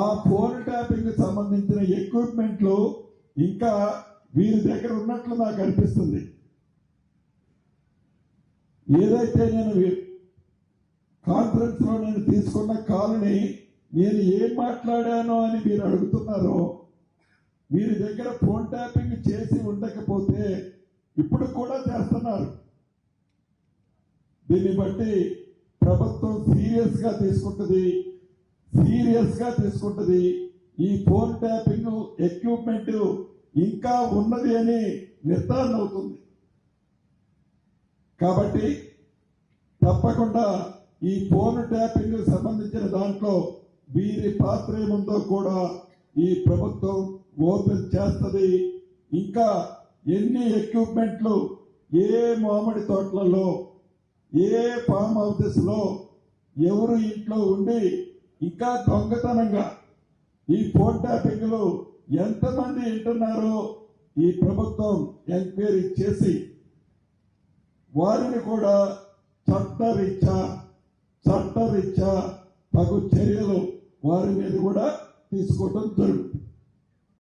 ఆ phone tapping సంబంధించిన ఎక్విప్మెంట్లు ఇంకా వీరి దగ్గర ఉన్నట్లు నాకు అనిపిస్తుంది. ఏదైతే నేను కాన్ఫరెన్స్ లో నేను తీసుకున్న కాల్ని నేను ఏం మాట్లాడానో అని మీరు అడుగుతున్నారో, వీరి దగ్గర ఫోన్ ట్యాపింగ్ చేసి ఉండకపోతే ఇప్పుడు కూడా చేస్తున్నారు. దీన్ని బట్టి ప్రభుత్వం సీరియస్ గా తీసుకుంటుంది. ఈ ఫోన్ ట్యాపింగ్ ఎక్విప్మెంట్ ఇంకా ఉన్నది అని నిర్ధారణ అవుతుంది. కాబట్టి తప్పకుండా ఈ ఫోన్ ట్యాపింగ్ సంబంధించిన దాంట్లో వీరి పాత్ర ఏముందో కూడా ఈ ప్రభుత్వం ఓపెన్ చేస్తుంది. ఇంకా ఎన్ని ఎక్విప్మెంట్లు ఏ మామిడి తోటలలో, ఏ ఫామ్ హౌసెస్ లో ఎవరు ఇంట్లో ఉండి ఇంకా దొంగతనంగా ఈ ఫోన్ ట్యాపింగ్ లో ఎంతమంది వింటున్నారో ఈ ప్రభుత్వం ఎంక్వైరీ చేసి వారిని కూడా చట్టరీత్యా తగు చర్యలు వారి మీద కూడా తీసుకోవడం జరుగుతుంది.